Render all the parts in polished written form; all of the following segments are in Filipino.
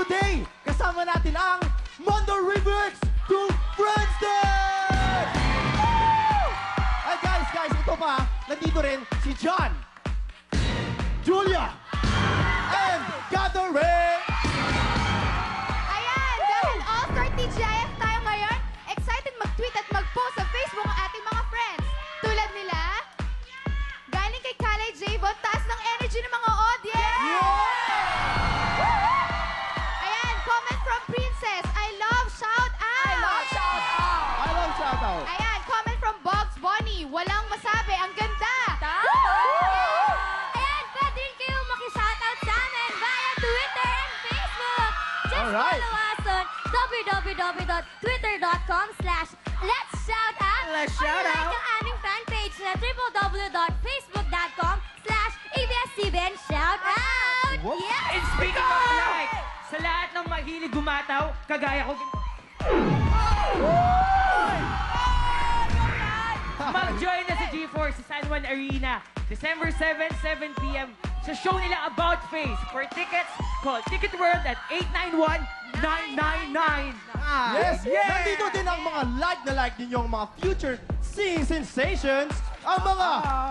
today, kasama natin ang Mondo Remix to Friends Day! Ay guys, ito pa, nandito rin si John, Julia, and Catherine! Ayan, dahil All-Star TGIF tayo ngayon, excited mag-tweet at mag-post sa Facebook ang ating mga friends. Tulad nila, galing kay Kalay Javon, taas ng energy ng mga audience! Ayan, comment from Princess, I love shout out! I love shout out! Ayan, comment from Bugs Bonnie, walang masabi, ang ganda! Ayan, pwede rin kayong maki-shoutout sa amin via Twitter and Facebook. Just Alright. follow us on www.twitter.com/letssshoutout Let's shout or like out. ang aming fanpage na www.facebook.com/ABS-CBN-shoutout! Whoop. Yes! And speaking of like, sa lahat ng mahilig gumataw, kagaya ko, mag-join na sa G4 sa San Juan Arena, December 7, 7 p.m. sa show nila About Face. For tickets, call Ticket World at 891-999. Yes! Nandito din ang mga like ninyong mga future singing sensations, ang mga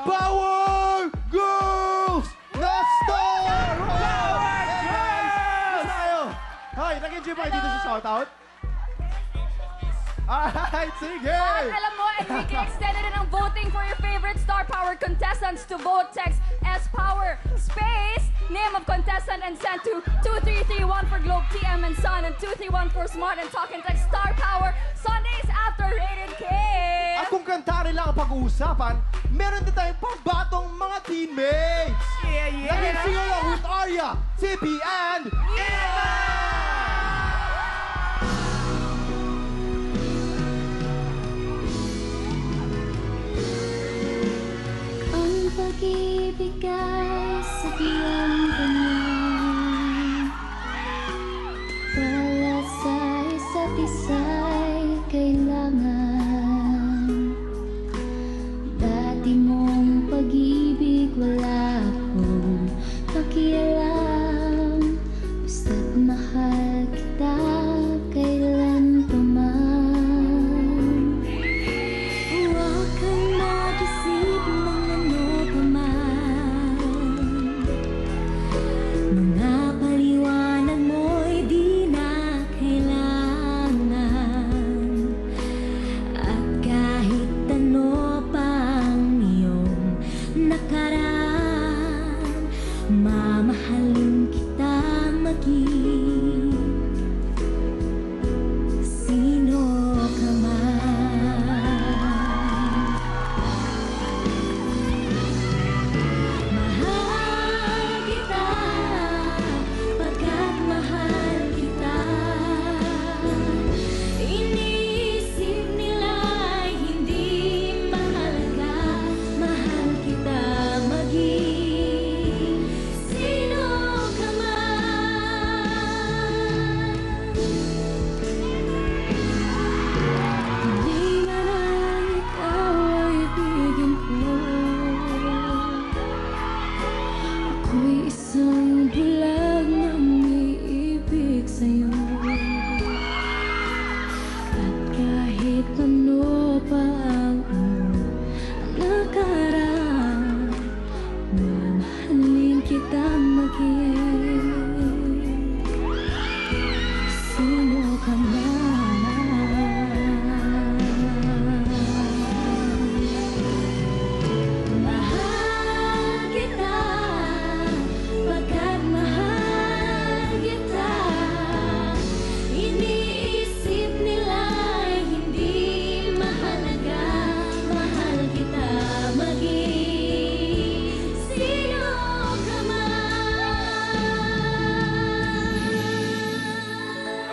Power Girls na star! Power Girls! Tayo! Hoy, nag-enjoy ba kayo dito sa shoutout? Alright, sige! At alam mo, Enrique, extended na ng voting for your favorite Star Power contestants to vote. Text S-Power space, name of contestant, and send to 2331 for Globe, TM, and Sun, and 231 for Smart and Talk, and text Star Power Sundays after Rated K. At kung kantari lang ang pag-uusapan, meron din tayong pambatong mga teammates! Naging singalong with Arya, Tippy, and Ang pag-ibig ay sadyang ganyan. Wala sa isa't isa'y kailangan. Dati mong pag-ibig wala akong pakialam. Basta't mahal kita kailan pa man. Huwag kang mag-isip ng ano pa man. Mga paliwanag mo'y di na kailangan. At kahit ano pa ang iyong nakaraan, mamahalin kita maging sino ka man. Mahal kita, pagkat mahal kita. Iniisip nila'y hindi mahalaga. Mahal kita maging sino ka man. Hindi man ikaw ay ibigin ko. Ako'y isang bulag na umiibig sa'yo. At kahit ano pa ang nakaraan, mamahalin kita maging sino ka man. Mahal kita, pagkat mahal kita. Iniisip nila'y hindi mahalaga. Mahal kita maging sino ka man.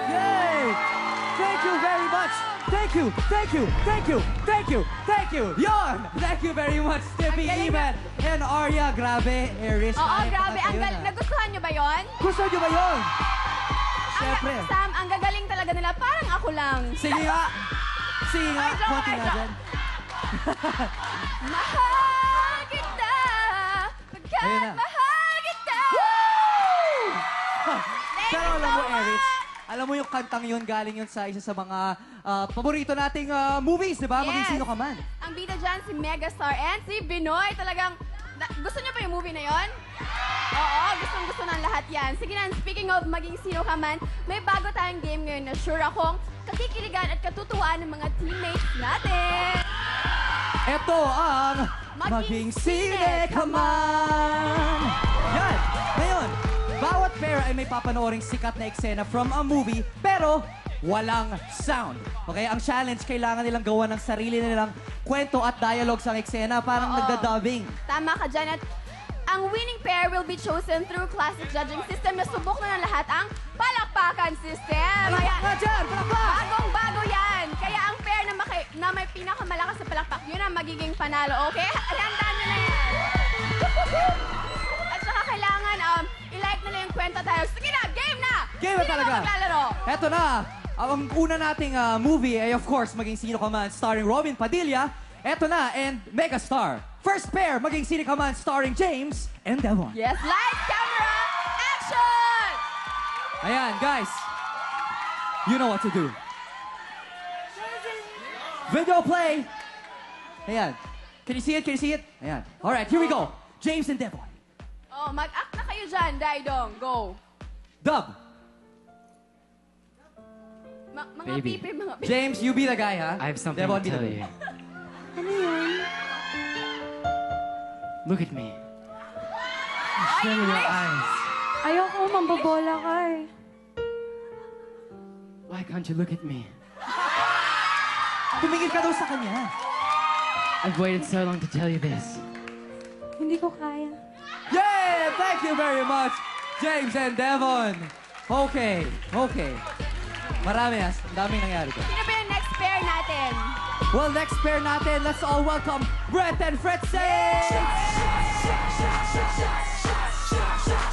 Yay! Thank you very much! Thank you! Yon! Thank you very much, Tippy, Iman, and Arya. Grabe, Aries. Oo, grabe. Ang nagustuhan nyo ba yon? Gusto nyo ba yun? Siyempre. Sam, ang gagaling talaga nila. Parang ako lang. Sige nga. Sige nga. Ay, joke, Konti ay, nga joke. dyan. Mahal kita, pagkat Ayun na. mahal kita. Pero alam mo, Aries, Alam mo yung kantang yun, galing yun sa isa sa mga paborito nating movies, di ba? Maging sino ka man. Ang bida dyan, si Megastar and si Binoy. Talagang, gusto niyo pa yung movie na yon? Oo, gustong-gusto ng lahat yan. Sige na, speaking of maging sino ka man, may bago tayong game ngayon na sure akong kakikiligan at katutuwaan ng mga teammates natin. Ito ang Maging Sine Ka Man! Yan! Ngayon, bawat pair ay may papanooring sikat na eksena from a movie, pero walang sound. Okay? Ang challenge, kailangan nilang gawa ng sarili nilang kwento at dialogue sa eksena, parang nagda-dubbing. Tama ka dyan. At ang winning pair will be chosen through classic judging system na subok na ng lahat ang palakpakan system. Palakpak dyan! Palakpak! Bagong-bago yan. Kaya ang pair na may pinakamalakas sa palakpak, yun ang magiging panalo. Okay? Tandaan nyo na yan. At saka kailangan i-like nila yung kwenta tayo. Sige na! Game na! Game na Sino talaga. maglalaro? Eto na, ang una nating movie ay of course Maging Sino Ka Man starring Robin Padilla. Eto na, and Megastar. First pair, Maging Sino Ka Man starring James and Devon. Yes, light, camera, action! Ayan, guys. You know what to do. Video play. Ayan. Can you see it? Can you see it? Ayan. All right, here we go. James and Devon. Oh, mag-act na kayo dyan, Daidong. Go. Dub. Mga Baby. pipi, mga pipi. James, you be the guy, ha? I have something Devon, to be the tell guy. you. Ano yun? Look at me. Show me your eyes. Ayoko, mambobola ka eh. Why can't you look at me? Tumingin ka daw sa kanya. I've waited so long to tell you this. Hindi ko kaya. Yeah! Thank you very much, James and Devon. Okay, okay. Marami, ang daming nangyari ko. Sino ba yung next pair natin? Well, next pair natin, let's all welcome Brett and Fritzy!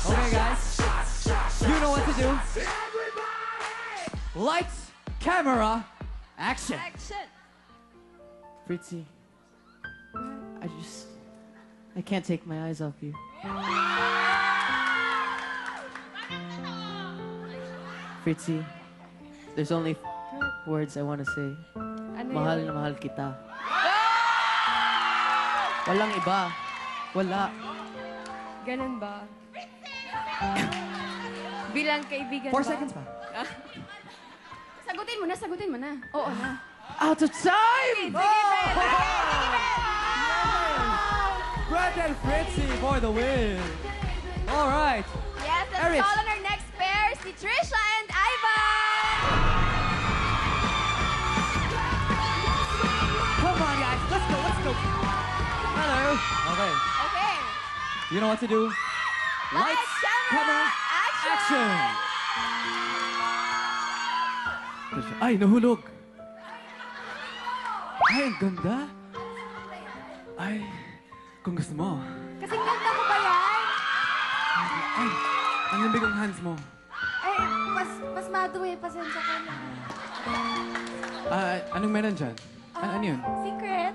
Okay, guys. You know what to do. Lights, camera, action. Action. Fritzy, I can't take my eyes off you. Fritzy, there's only words I want to say. Ano Mahal yun? na mahal kita. Walang iba. Wala. Ganun ba? Bilang kaibigan 4 ba? seconds pa. Sagutin mo na. Oo na. Out of time! Brett and Fritzy for the win. All right. Yes, let's Eris. call on our next pair, si Trisha and Ivan! Come on, guys. Let's go, let's go. Hello. Okay. Okay. You know what to do. Lights, camera, action. Ay, nahulog. Ay, ang ganda. Ay, kung gusto mo. Kasing ganda ko ba yan? Ay, ang lamig ang hands mo. Ay, mas madumi. Pasensya ka na. Anong meron dyan? Ano yun? Secret?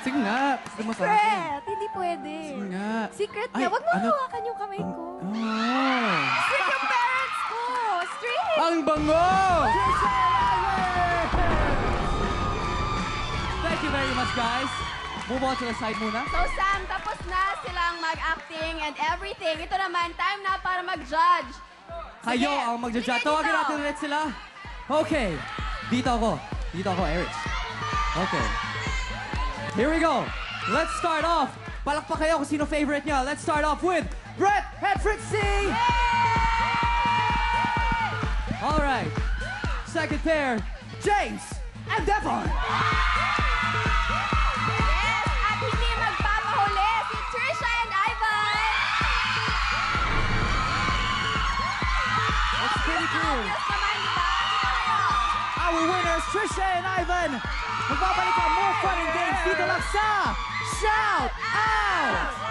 Sige nga, gusto mo sa akin. Secret! Hindi pwede. Sige nga. Secret Ay, na. Huwag mo ano? hawakan yung kamay ko. Oh. Secret yung parents ko. Street! Ang bango! Thank you very much, guys. Move on to the side muna. So, Sam, tapos na silang mag-acting and everything. Ito naman, time na para mag-judge. Kayo ang magja-judge. Sige, Tawagin dito. natin ulit sila. Okay. Dito ako, Eric. Okay. Here we go. Let's start off. Palakpak kayo kung sino favorite niya. Let's start off with Brett and Fritzy. All right. Second pair, James and Devon. Yes, at hindi magpapahuli si Trisha and Ivan. It's pretty clear. Yes naman, di ba? Dito kayo. Our winners, Trisha and Ivan. Magbabalik ang more fun and games dito lang sa Shout Out!